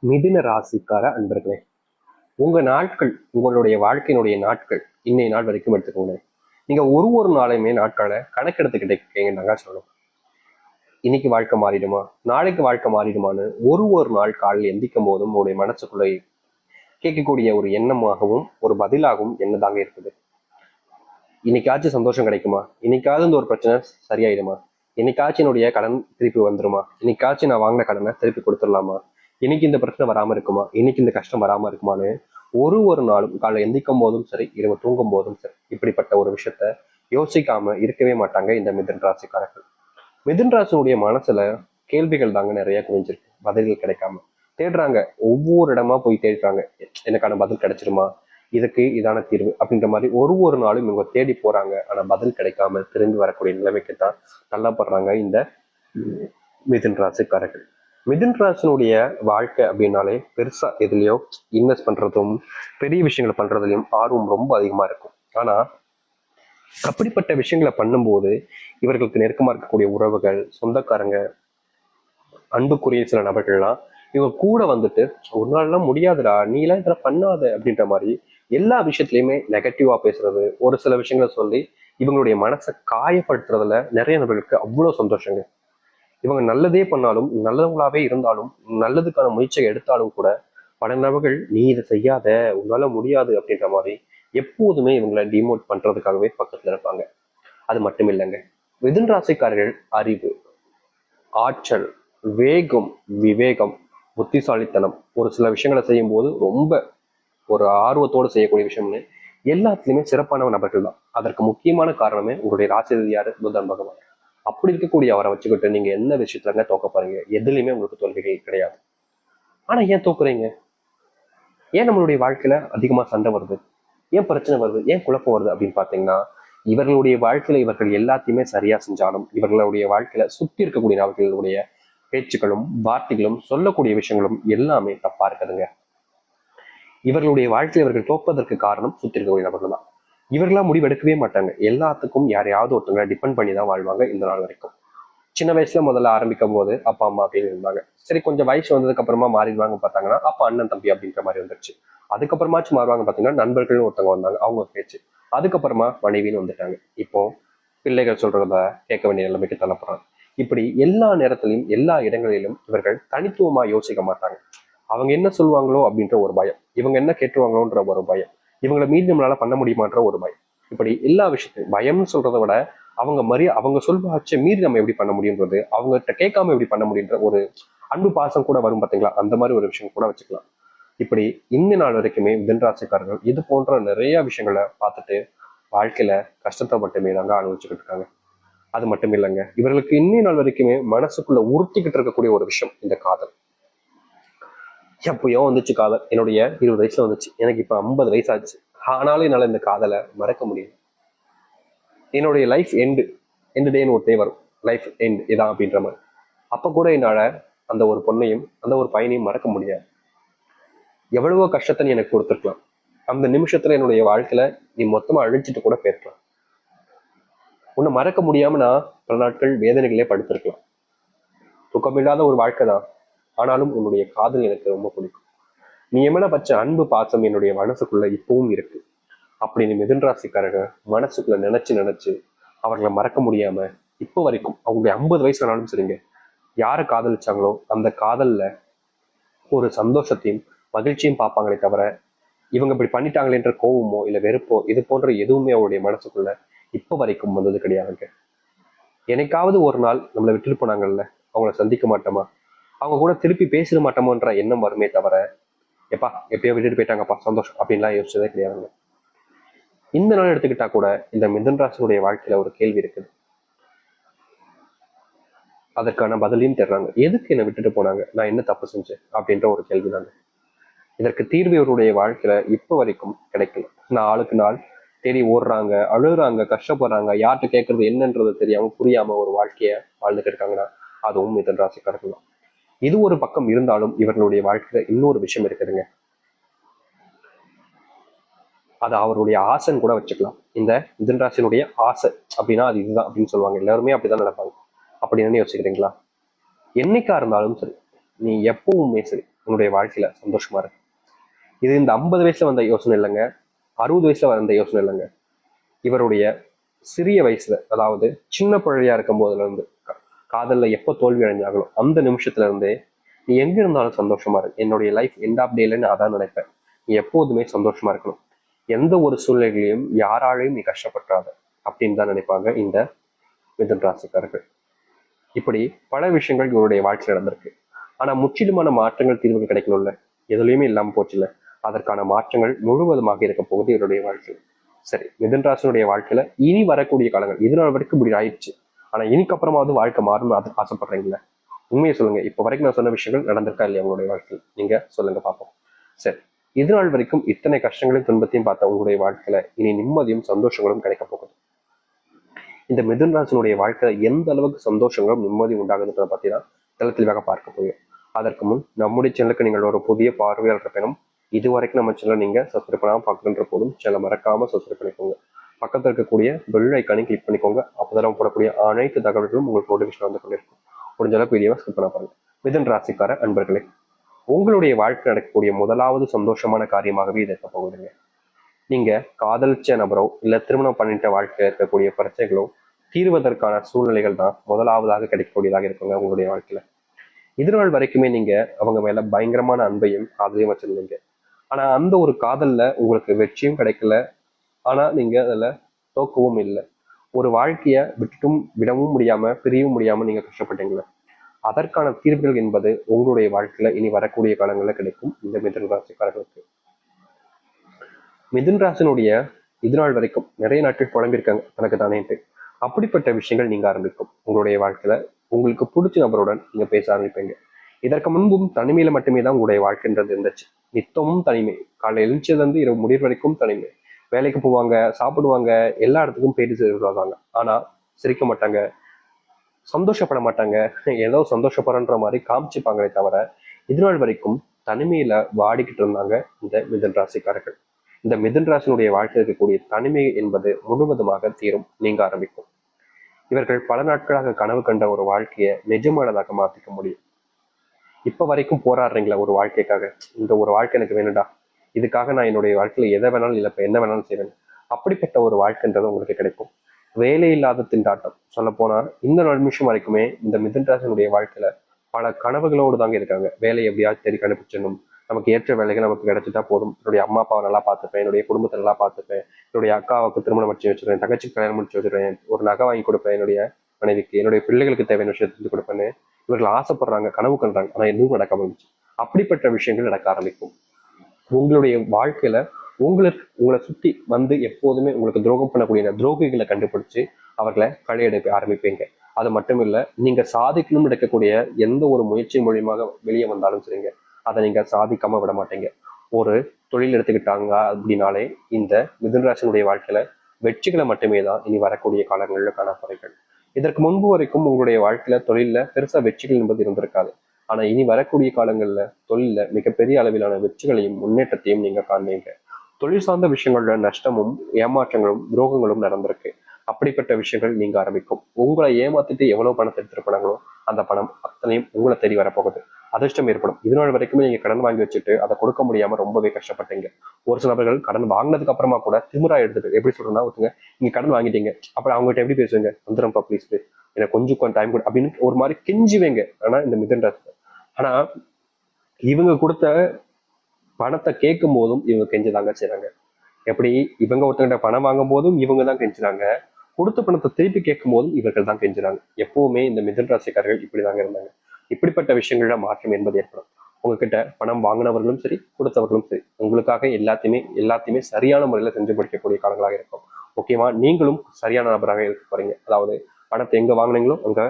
மிதுன ராசிக்கார அன்பர்களே, உங்க நாட்கள், உங்களுடைய வாழ்க்கையினுடைய நாட்கள் இன்னைய நாள் வரைக்கும் எடுத்துக்கோங்க. நீங்க ஒரு நாளையுமே நாட்களை கணக்கெடுத்துக்கிட்டே இருக்கீங்கன்னாங்க சொல்லணும். இன்னைக்கு வாழ்க்கை மாறிடுமா, நாளைக்கு வாழ்க்கை மாறிடுமான்னு ஒரு நாள் காலையில் எந்திக்கும் போதும் உங்களுடைய மனசுக்குள்ளே கேட்கக்கூடிய ஒரு எண்ணமாகவும் ஒரு பதிலாகவும் என்னதாங்க இருக்குது. இன்னைக்காச்சும் சந்தோஷம் கிடைக்குமா, இன்னைக்காவது இந்த ஒரு பிரச்சனை சரியாயிடுமா, இன்னைக்காச்சும் என்னுடைய கடன் திருப்பி வந்துருமா, இன்னைக்காச்சும் நான் வாங்கின கடனை திருப்பி கொடுத்துடலாமா, இன்னைக்கு இந்த பிரச்சனை வராம இருக்குமா, இன்னைக்கு இந்த கஷ்டம் வராம இருக்குமான்னு ஒரு நாளும் காலை எந்திக்கும் போதும் சரி, இரவு தூங்கும் போதும் சரி, இப்படிப்பட்ட ஒரு விஷயத்த யோசிக்காம இருக்கவே மாட்டாங்க இந்த மிதுன் ராசிக்காரர்கள். மிதுன் ராசினுடைய மனசுல கேள்விகள் தாங்க நிறைய குவிஞ்சிருக்கு, பதில்கள் கிடைக்காம தேடுறாங்க. ஒவ்வொரு இடமா போய் தேடுறாங்க, எனக்கான பதில் கிடைச்சிருமா, இதுக்கு இதான தீர்வு அப்படின்ற மாதிரி ஒரு நாளும் இவங்க தேடி போறாங்க. ஆனா பதில் கிடைக்காம திரும்பி வரக்கூடிய நிலைமைக்கு தான் தள்ளப்படுறாங்க இந்த மிதுன் ராசிக்காரர்கள். மிதுன் ராசினுடைய வாழ்க்கை அப்படின்னாலே பெருசா எதுலயோ இன்வெஸ்ட் பண்றதும் பெரிய விஷயங்களை பண்றதுலயும் ஆர்வம் ரொம்ப அதிகமா இருக்கும். ஆனா அப்படிப்பட்ட விஷயங்களை பண்ணும்போது இவர்களுக்கு நெருக்கமா இருக்கக்கூடிய உறவுகள், சொந்தக்காரங்க, அன்புக்குரிய சில நபர்கள்லாம் இவங்க கூட வந்துட்டு ஒரு நாள்லாம் முடியாதுடா, நீ எல்லாம் இதெல்லாம் பண்ணாத அப்படின்ற மாதிரி எல்லா விஷயத்துலயுமே நெகட்டிவா பேசுறது, ஒரு சில விஷயங்களை சொல்லி இவங்களுடைய மனசை காயப்படுத்துறதுல நிறைய நபர்களுக்கு அவ்வளவு சந்தோஷங்க. இவங்க நல்லதே பண்ணாலும், நல்லவங்களாவே இருந்தாலும், நல்லதுக்கான முயற்சியை எடுத்தாலும் கூட பல நபர்கள் நீ இதை செய்யாத, உன்னால முடியாது அப்படின்ற மாதிரி எப்போதுமே இவங்களை டிமோட் பண்றதுக்காகவே பக்கத்துல இருப்பாங்க. அது மட்டும் இல்லைங்க, மிதுன் ராசிக்காரர்கள் அறிவு, ஆற்றல், வேகம், விவேகம், புத்திசாலித்தனம், ஒரு சில விஷயங்களை செய்யும் போது ரொம்ப ஒரு ஆர்வத்தோடு செய்யக்கூடிய விஷயம்னு எல்லாத்துலயுமே சிறப்பான நபர்கள் தான். அதற்கு முக்கியமான காரணமே உங்களுடைய ராசி யாரு, புதன் பகவான். அப்படி இருக்கக்கூடிய அவரை வச்சுக்கிட்டு நீங்க என்ன விஷயத்துலங்க தோக்க பாருங்க, எதுலையுமே உங்களுக்கு தோல்விகள் கிடையாது. ஆனா ஏன் தோக்குறீங்க? ஏன் நம்மளுடைய வாழ்க்கையில அதிகமா சண்டை வருது, ஏன் பிரச்சனை வருது, ஏன் குழப்பம் வருது அப்படின்னு பாத்தீங்கன்னா, இவர்களுடைய வாழ்க்கையில இவர்கள் எல்லாத்தையுமே சரியா செஞ்சாலும் இவர்களுடைய வாழ்க்கையில சுத்தி இருக்கக்கூடிய நபர்களுடைய பேச்சுக்களும் வார்த்தைகளும் சொல்லக்கூடிய விஷயங்களும் எல்லாமே தப்பா இருக்குதுங்க. இவர்களுடைய வாழ்க்கையில் இவர்கள் தோற்பதற்கு காரணம் சுத்தி இருக்கக்கூடிய நபர்கள் தான். இவர்களா முடிவு எடுக்கவே மாட்டாங்க, எல்லாத்துக்கும் யாரையாவது ஒருத்தவங்களை டிபெண்ட் பண்ணி தான் வாழ்வாங்க இந்த நாள் வரைக்கும். சின்ன வயசுல முதல்ல ஆரம்பிக்கும் போது அப்பா அம்மா அப்படின்னு இருந்தாங்க. சரி, கொஞ்சம் வயசு வந்ததுக்கு அப்புறமா மாறிடுவாங்க பார்த்தாங்கன்னா அப்பா அண்ணன் தம்பி அப்படின்ற மாதிரி வந்துருச்சு. அதுக்கப்புறமாச்சும் மாறுவாங்க பார்த்தீங்கன்னா நண்பர்கள்னு ஒருத்தவங்க வந்தாங்க, அவங்க பேச்சு. அதுக்கப்புறமா மனைவின்னு வந்துட்டாங்க. இப்போ பிள்ளைகள் சொல்றத கேட்க வேண்டிய நிலைமைக்கு தள்ளப்படுறாங்க. இப்படி எல்லா நேரத்திலையும் எல்லா இடங்களிலும் இவர்கள் தனித்துவமா யோசிக்க மாட்டாங்க. அவங்க என்ன சொல்லுவாங்களோ அப்படின்ற ஒரு பயம், இவங்க என்ன கேட்டுருவாங்களோன்ற ஒரு பயம், இவங்களை மீறி நம்மளால பண்ண முடியுமான்ற ஒரு பயம். இப்படி எல்லா விஷயத்தையும் பயம்னு சொல்றதை விட அவங்க சொல்வாச்ச மீறி நம்ம எப்படி பண்ண முடியுன்றது, அவங்ககிட்ட கேட்காம எப்படி பண்ண முடியுன்ற ஒரு அன்பு பாசம் கூட வரும் பார்த்தீங்களா, அந்த மாதிரி ஒரு விஷயம் கூட வச்சுக்கலாம். இப்படி இந்த நாள் வரைக்குமே மிதுன்ராசிக்காரர்கள் இது போன்ற நிறைய விஷயங்களை பார்த்துட்டு வாழ்க்கையில கஷ்டத்தை மட்டுமே தாங்க அனுபவிச்சுக்கிட்டு இருக்காங்க. அது மட்டும் இல்லைங்க, இவர்களுக்கு இன்னும் நாள் வரைக்குமே மனசுக்குள்ள உறுத்திக்கிட்டு இருக்கக்கூடிய ஒரு விஷயம் இந்த காதல். எப்பயோ வந்துச்சு காதல், என்னுடைய 20 வயசுல வந்துச்சு, எனக்கு இப்ப 50 வயசு ஆச்சு, ஆனாலும் என்னால இந்த காதலை மறக்க முடியும். என்னுடைய லைஃப் எண்டு டேன்னு ஒரு டே வரும், லைஃப் எண்ட் இதான் அப்படின்ற மாதிரி. அப்ப கூட என்னால அந்த ஒரு பொண்ணையும் அந்த ஒரு பையனையும் மறக்க முடியாது. எவ்வளவோ கஷ்டத்தை நீ எனக்கு கொடுத்துருக்கலாம், அந்த நிமிஷத்துல என்னுடைய வாழ்க்கையில நீ மொத்தமா அழிச்சிட்டு கூட போயிருக்கலாம். உன்னை மறக்க முடியாம நான் பல நாட்கள் வேதனைகளே படுத்திருக்கலாம். துக்கமில்லாத ஒரு வாழ்க்கை தான், ஆனாலும் உன்னுடைய காதல் எனக்கு ரொம்ப பிடிக்கும். நீ எமன பச்ச அன்பு பாசம் என்னுடைய மனசுக்குள்ள இப்பவும் இருக்கு அப்படின்னு மிதுன் ராசிக்காரங்க மனசுக்குள்ள நினைச்சு நினைச்சு அவர்களை மறக்க முடியாம இப்போ வரைக்கும் அவங்களுடைய 50 வயசு ஆனாலும் சரிங்க, யாரை காதலிச்சாங்களோ அந்த காதல்ல ஒரு சந்தோஷத்தையும் மகிழ்ச்சியும் பார்ப்பாங்களே தவிர இவங்க இப்படி பண்ணிட்டாங்களேன்ற கோவமோ இல்ல வெறுப்போ இது போன்ற எதுவுமே அவருடைய மனசுக்குள்ள இப்போ வரைக்கும் வந்தது கிடையாதுங்க. என்னைக்காவது ஒரு நாள் நம்மளை விட்டுட்டு போனாங்கல்ல, அவங்கள சந்திக்க மாட்டோமா, அவங்க கூட திருப்பி பேசிட மாட்டோமோன்ற எண்ணம் வருமே தவிர எப்பா எப்பயோ விட்டுட்டு போயிட்டாங்கப்பா சந்தோஷம் அப்படின்லாம் யோசிச்சதே கிடையாதுங்க. இந்த நாள் எடுத்துக்கிட்டா கூட இந்த மிதுன் ராசியுடைய வாழ்க்கையில ஒரு கேள்வி இருக்குது, அதற்கான பதிலையும் தேடுறாங்க. எதுக்கு என்னை விட்டுட்டு போனாங்க, நான் என்ன தப்பு செஞ்சேன் அப்படின்ற ஒரு கேள்விதாங்க. இதற்கு தீர்வு இவருடைய வாழ்க்கையில இப்போ வரைக்கும் கிடைக்கல. நாளுக்கு நாள் தேடி ஓடுறாங்க, அழுகுறாங்க, கஷ்டப்படுறாங்க, யார்கிட்ட கேட்கறது என்னன்றது தெரியாம புரியாம ஒரு வாழ்க்கைய வாழ்ந்துட்டு இருக்காங்கன்னா அதுவும் மிதுன் ராசிக்காரர்கள் தான். இது ஒரு பக்கம் இருந்தாலும் இவர்களுடைய வாழ்க்கையில இன்னொரு விஷயம் இருக்குதுங்க, அது அவருடைய ஆசைன்னு கூட வச்சுக்கலாம். இந்த மிதுன் ராசியினுடைய ஆசை அப்படின்னா அது இதுதான் அப்படின்னு சொல்லுவாங்க, எல்லாருமே அப்படிதான் நடப்பாங்க. அப்படின்னு யோசிக்கிறீங்களா? என்னைக்கா இருந்தாலும் சரி, நீ எப்பவுமே சரி உன்னுடைய வாழ்க்கையில சந்தோஷமா இருக்கு. இது இந்த 50 வயசுல வந்த யோசனை இல்லைங்க, 60 வயசுல வந்த யோசனை இல்லைங்க. இவருடைய சிறிய வயசுல, அதாவது சின்ன பிள்ளையா இருக்கும் போதுல இருந்து, காதல்ல எப்போ தோல்வி அடைஞ்சாங்களோ அந்த நிமிஷத்துல இருந்தே நீ எங்க இருந்தாலும் சந்தோஷமா இருக்கு, என்னுடைய லைஃப் எண்ட் ஆஃப் டேல நான் அதான் நினைப்பேன், நீ எப்போதுமே சந்தோஷமா இருக்கணும், எந்த ஒரு சூழ்நிலையிலையும் யாராலையும் நீ கஷ்டப்படாத அப்படின்னு தான் நினைப்பாங்க இந்த மிதுன ராசிக்காரர்கள். இப்படி பல விஷயங்கள் இவருடைய வாழ்க்கையில் நடந்திருக்கு. ஆனா முற்றிலுமான மாற்றங்கள், தீர்வுகள் கிடைக்கணும்ல, எதுலையுமே இல்லாம போச்சுல. அதற்கான மாற்றங்கள் முழுவதுமாக இருக்க போகுது இவருடைய வாழ்க்கை. சரி, மிதுன ராசினுடைய வாழ்க்கையில இனி வரக்கூடிய காலங்கள், இது நாள் வரைக்கும் இப்படி ஆயிடுச்சு, ஆனா இதுக்கு அப்புறமாவது வாழ்க்கை மாறும்னு ஆசைப்படுறீங்களா? உண்மையை சொல்லுங்க. இப்ப வரைக்கும் நான் சொன்ன விஷயங்கள் நடந்திருக்கா இல்லையா உங்களுடைய வாழ்க்கையில்? நீங்க சொல்லுங்க பார்ப்போம். சரி, இது நாள் வரைக்கும் இத்தனை கஷ்டங்களையும் துன்பத்தையும் பார்த்த உங்களுடைய வாழ்க்கையில இனி நிம்மதியும் சந்தோஷங்களும் கிடைக்க போகுது. இந்த மிதுன ராசினுடைய வாழ்க்கையில எந்த அளவுக்கு சந்தோஷங்களும் நிம்மதியும் உண்டாகுதுன்றத பத்தி தான் தெளிவாக பார்க்க போய். அதற்கு முன் நம்முடைய சேனலுக்கு நீங்கள் ஒரு புதிய பார்வையாளர் இருப்பினும் இதுவரைக்கும் நம்ம சேனல் நீங்க சப்ஸ்கிரைப் பண்ணாம பார்க்கணுன்ற போதும் சேனலை மறக்காம சப்ஸ்கிரைப் பண்ணிக்கோங்க. பக்கத்தில் இருக்கக்கூடிய பெல் ஐக்கானை கிளிக் பண்ணிக்கோங்க. அப்போதான் போடக்கூடிய அனைத்து தகவல்களும் உங்களுக்கு நோட்டிஃபிகேஷன் வந்து கொண்டிருக்கும். முடிஞ்ச அளவுக்கு வீடியோவை ஸ்கிப் பண்ண பாருங்க. மிதுன ராசிக்கார அன்பர்களே, உங்களுடைய வாழ்க்கை நடக்கக்கூடிய முதலாவது சந்தோஷமான காரியமாகவே இது இருக்க போகுதுங்க. நீங்க காதலிச்ச நபரோ இல்ல திருமணம் பண்ணிட்ட வாழ்க்கையில் இருக்கக்கூடிய பிரச்சனைகளோ தீர்வதற்கான சூழ்நிலைகள் தான் முதலாவதாக கிடைக்கக்கூடியதாக இருக்குங்க உங்களுடைய வாழ்க்கையில. இது நாள் வரைக்குமே நீங்க அவங்க மேல பயங்கரமான அன்பையும் காதலையும் வச்சிருந்தீங்க. ஆனா அந்த ஒரு காதல்ல உங்களுக்கு வெற்றியும் கிடைக்கல, ஆனா நீங்க அதுல தோக்கவும் இல்லை. ஒரு வாழ்க்கைய விடவும் முடியாம பிரியவும் முடியாம நீங்க கஷ்டப்பட்டீங்களே, அதற்கான தீர்வுகள் என்பது உங்களுடைய வாழ்க்கையில இனி வரக்கூடிய காலங்களில் கிடைக்கும் இந்த மிதுன ராசிக்காரர்களுக்கு. மிதுன ராசினுடைய இது நாள் வரைக்கும் நிறைய நாட்கள் புலம்பிருக்காங்க தனக்கு தானேன்ட்டு. அப்படிப்பட்ட விஷயங்கள் நீங்க ஆரம்பிக்கும் உங்களுடைய வாழ்க்கையில. உங்களுக்கு பிடிச்ச நபருடன் நீங்க பேச ஆரம்பிப்பீங்க. இதற்கு முன்பும் தனிமையில மட்டுமே தான் உங்களுடைய வாழ்க்கைன்றது இருந்துச்சு. நித்தமும் தனிமை, காலையில் எழுந்ததுல இருந்து இரவு முடிவு வரைக்கும் தனிமை. வேலைக்கு போவாங்க, சாப்பிடுவாங்க, எல்லா இடத்துக்கும் போயிட்டு வருவாங்க. ஆனா சிரிக்க மாட்டாங்க, சந்தோஷப்பட மாட்டாங்க, ஏதோ சந்தோஷப்படுறன்ற மாதிரி காமிச்சுப்பாங்களே தவிர இது நாள் வரைக்கும் தனிமையில வாடிக்கிட்டு இருந்தாங்க இந்த மிதுன ராசிக்காரர்கள். இந்த மிதுன ராசினுடைய வாழ்க்கையில் இருக்கக்கூடிய தனிமை என்பது முழுவதுமாக தீரும், நீங்க ஆரம்பிக்கும். இவர்கள் பல நாட்களாக கனவு கண்ட ஒரு வாழ்க்கையை நிஜமானதாக மாற்றிக்க முடியும். இப்ப வரைக்கும் போராடுறீங்களா ஒரு வாழ்க்கைக்காக, இந்த ஒரு வாழ்க்கை எனக்கு வேணும்டா, இதுக்காக நான் என்னுடைய வாழ்க்கையில எதை வேணாலும் இல்லை என்ன வேணாலும் செய்வேன், அப்படிப்பட்ட ஒரு வாழ்க்கைன்றது உங்களுக்கு கிடைக்கும். வேலை இல்லாத திண்டாட்டம், சொல்ல போனா இந்த நிமிஷம் வரைக்குமே இந்த மிதுன ராசினுடைய வாழ்க்கையில பல கனவுகளோடு தாங்க இருக்காங்க. வேலையை எப்படியாச்சும் தேடி கண்டுபிடிச்சிடணும், நமக்கு ஏற்ற வேலைகள் நமக்கு கிடைச்சிட்டா போதும், என்னுடைய அம்மா அப்பாவை நல்லா பார்த்துப்பேன், என்னுடைய குடும்பத்தை நல்லா பார்த்துப்பேன், என்னுடைய அக்காவுக்கு திருமணம் முடிச்சு வச்சிருவேன், தங்கச்சிக்கு கல்யாணம் முடிச்சு வச்சிருவேன், ஒரு நகை வாங்கி கொடுப்பேன், என்னுடைய மனைவிக்கு, என்னுடைய பிள்ளைகளுக்கு தேவையான விஷயத்தை செஞ்சு கொடுப்பேன்னு இவர்கள் ஆசைப்படுறாங்க, கனவு கண்டாங்க. ஆனா எதுவும் நடக்காம இருந்துச்சு. அப்படிப்பட்ட விஷயங்கள் நடக்க ஆரம்பிக்கும் உங்களுடைய வாழ்க்கையில. உங்களை சுத்தி வந்து எப்போதுமே உங்களுக்கு துரோகம் பண்ணக்கூடிய துரோகிகளை கண்டுபிடிச்சு அவர்களை களையெடுக்க ஆரம்பிப்பீங்க. அது மட்டும் இல்ல, நீங்க சாதிக்கணும்னு எடுக்கக்கூடிய எந்த ஒரு முயற்சி மூலியமாக வெளியே வந்தாலும் சரிங்க, அதை நீங்க சாதிக்காம விட மாட்டீங்க. ஒரு தொழில் எடுத்துக்கிட்டாங்க அப்படின்னாலே இந்த மிதுன ராசினுடைய வாழ்க்கையில வெற்றிகளை மட்டுமே தான் இனி வரக்கூடிய காலங்களில் காணப்படுறீர்கள். இதற்கு முன்பு வரைக்கும் உங்களுடைய வாழ்க்கையில தொழில பெருசா வெற்றிகள் என்பது இருந்திருக்காது. ஆனா இனி வரக்கூடிய காலங்கள்ல தொழில மிகப்பெரிய அளவிலான வெற்றிகளையும் முன்னேற்றத்தையும் நீங்க காண்பீங்க. தொழில் சார்ந்த விஷயங்கள்ல நஷ்டமும் ஏமாற்றங்களும் துரோகங்களும் நடந்திருக்கு. அப்படிப்பட்ட விஷயங்கள் நீங்க ஆரம்பிக்கும். உங்களை ஏமாத்திட்டு எவ்வளவு பணத்தை எடுத்துட்டு போனாங்களோ அந்த பணம் அத்தனையும் உங்களை தேடி வரப்போகுது. அதிர்ஷ்டம் ஏற்படும். இது நாள் வரைக்குமே நீங்க கடன் வாங்கி வச்சுட்டு அதை கொடுக்க முடியாம ரொம்பவே கஷ்டப்பட்டீங்க. ஒரு சில நபர்கள் கடன் வாங்கினதுக்கு அப்புறமா கூட திமிரா எடுத்துட்டு எப்படி சொல்றேன்னா, ஒருத்தங்க நீங்க கடன் வாங்கிட்டீங்க, அப்புறம் அவங்ககிட்ட எப்படி பேசுவீங்க, வந்துடும்ப்பா ப்ளீஸ் எனக்கு கொஞ்சம் டைம் கொடு அப்படின்னு ஒரு மாதிரி கெஞ்சுவீங்க. ஆனா இந்த மிதுன ராசி, ஆனா இவங்க கொடுத்த பணத்தை கேட்கும் போதும் இவங்க கெஞ்சுதாங்க செய்றாங்க. எப்படி இவங்க ஒருத்தங்கிட்ட பணம் வாங்கும் போதும் இவங்க தான் கெஞ்சுறாங்க, கொடுத்த பணத்தை திருப்பி கேட்கும் போதும் இவர்கள் தான் கெஞ்சுறாங்க. எப்பவுமே இந்த மிதுன ராசிக்காரர்கள் இப்படிதாங்க இருந்தாங்க. இப்படிப்பட்ட விஷயங்கள்ல மாற்றம் என்பது ஏற்படும். உங்ககிட்ட பணம் வாங்கினவர்களும் சரி, கொடுத்தவர்களும் சரி, உங்களுக்காக எல்லாத்தையுமே சரியான முறையில செஞ்சு முடிக்கக்கூடிய காலங்களாக இருக்கும். முக்கியமா நீங்களும் சரியான நபராக இருக்க போறீங்க. அதாவது பணத்தை எங்க வாங்கினீங்களோ அங்க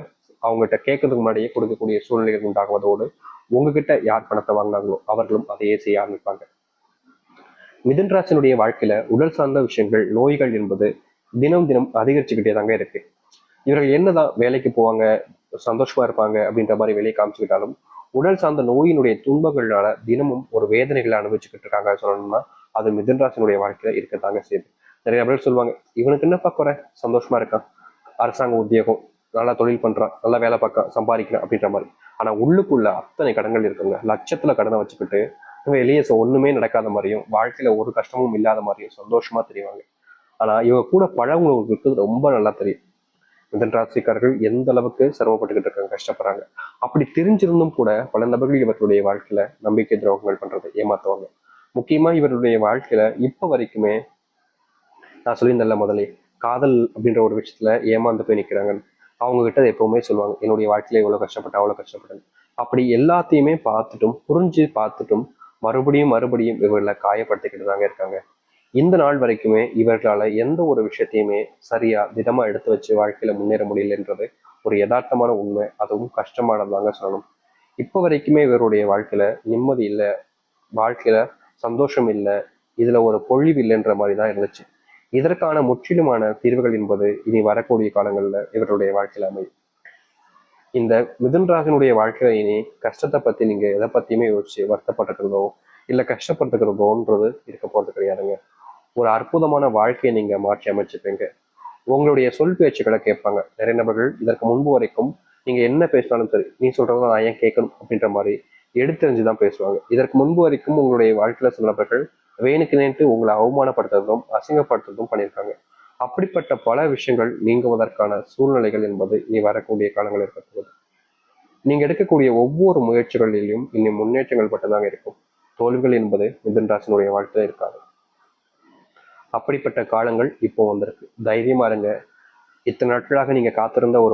அவங்ககிட்ட கேட்கறதுக்கு முன்னாடியே கொடுக்கக்கூடிய சூழ்நிலைகள் உண்டாகுவதோடு, உங்ககிட்ட யார் பணத்தை வாங்கினாங்களோ அவர்களும் அதையே செய்ய ஆரம்பிப்பாங்க. மிதுன ராசினுடைய வாழ்க்கையில உடல் சார்ந்த விஷயங்கள், நோய்கள் என்பது தினம் தினம் அதிகரிச்சுக்கிட்டே தாங்க இருக்கு. இவர்கள் என்னதான் வேலைக்கு போவாங்க, சந்தோஷமா இருப்பாங்க அப்படின்ற மாதிரி வெளியே காமிச்சுக்கிட்டாலும் உடல் சார்ந்த நோயினுடைய துன்பங்கள்னால தினமும் ஒரு வேதனைகளை அனுபவிச்சுக்கிட்டு இருக்காங்க சொல்லணும்னா அது மிதுன ராசினுடைய வாழ்க்கையில இருக்கத்தாங்க செய்யுது. நிறைய பேர் சொல்லுவாங்க, இவனுக்கு என்னப்பா குறை, சந்தோஷமா இருக்கான், அரசாங்க உத்தியோகம், நல்லா தொழில் பண்றான், நல்லா வேலை பார்க்க சம்பாதிக்கிறான் அப்படின்ற மாதிரி. ஆனா உள்ளுக்குள்ள அத்தனை கடன்கள் இருக்குங்க. லட்சத்துல கடனை வச்சுக்கிட்டு இவங்க வெளியே ஒண்ணுமே நடக்காத மாதிரியும், வாழ்க்கையில ஒரு கஷ்டமும் இல்லாத மாதிரியும் சந்தோஷமா தெரிவாங்க. ஆனா இவங்க கூட பழகுறவங்களுக்கு ரொம்ப நல்லா தெரியும் மிதன் ராசிக்காரர்கள் எந்த அளவுக்கு சிரமப்பட்டுக்கிட்டு இருக்காங்க, கஷ்டப்படுறாங்க. அப்படி தெரிஞ்சிருந்தும் கூட பல நபர்கள் இவர்களுடைய வாழ்க்கையில நம்பிக்கை துரோகங்கள் பண்றது, ஏமாத்துவாங்க. முக்கியமா இவருடைய வாழ்க்கையில இப்ப வரைக்குமே நான் சொல்லியிருந்தேன்ல முதலே, காதல் அப்படின்ற ஒரு விஷயத்துல ஏமாந்து போய் நிக்கிறாங்க. அவங்க கிட்ட எப்பவுமே சொல்லுவாங்க, என்னுடைய வாழ்க்கையில இவ்வளவு கஷ்டப்பட்டேன், அவ்வளவு கஷ்டப்பட்டேன். அப்படி எல்லாத்தையுமே பார்த்துட்டும் புரிஞ்சு பார்த்துட்டும் மறுபடியும் மறுபடியும் இவர்களை காயப்படுத்திக்கிட்டு தாங்க இருக்காங்க. இந்த நாள் வரைக்குமே இவர்களால எந்த ஒரு விஷயத்தையுமே சரியா திடமா எடுத்து வச்சு வாழ்க்கையில முன்னேற முடியலன்றது ஒரு யதார்த்தமான உண்மை. அதுவும் கஷ்டமானதாங்க சொல்லணும். இப்ப வரைக்குமே இவருடைய வாழ்க்கையில நிம்மதி இல்லை, வாழ்க்கையில சந்தோஷம் இல்லை, இதுல ஒரு பொழிவு இல்லைன்ற மாதிரி தான் இருந்துச்சு. இதற்கான முற்றிலுமான தீர்வுகள் என்பது இனி வரக்கூடிய காலங்கள்ல இவருடைய வாழ்க்கையில அமையும். இந்த மிதுன் ராசினுடைய வாழ்க்கையில இனி கஷ்டத்தை பத்தி நீங்க எதை பத்தியுமே யோசிச்சு வருத்தப்பட்டுக்கிறதோ இல்ல கஷ்டப்பட்டுக்கிறதோன்றது இருக்க போறது கிடையாதுங்க. ஒரு அற்புதமான வாழ்க்கையை நீங்க மாற்றி அமைச்சுப்பீங்க. உங்களுடைய சொல் பேச்சுக்களை கேட்பாங்க நிறைய நபர்கள். இதற்கு முன்பு வரைக்கும் நீங்க என்ன பேசினாலும் சரி, நீ சொல்றதை நான் ஏன் கேட்கணும் அப்படின்ற மாதிரி எடுத்தெறிஞ்சுதான் பேசுவாங்க. இதற்கு முன்பு வரைக்கும் உங்களுடைய வாழ்க்கையில சில நபர்கள் வேணுக்கு நேர்த்து உங்களை அவமானப்படுத்துறதும் அசிங்கப்படுத்துறதும் பண்ணியிருக்காங்க. அப்படிப்பட்ட பல விஷயங்கள் நீங்குவதற்கான சூழ்நிலைகள் என்பது இனி வரக்கூடிய காலங்கள் இருக்கிறது. நீங்க எடுக்கக்கூடிய ஒவ்வொரு முயற்சிகளிலும் இன்னும் முன்னேற்றங்கள் பட்டதாக இருக்கும். தோல்விகள் என்பது மிதுன் ராசினுடைய வாழ்க்கையில இருக்காது. அப்படிப்பட்ட காலங்கள் இப்போ வந்திருக்கு. தைரியமா இருங்க. இத்தனை நாட்களாக நீங்க காத்திருந்த ஒரு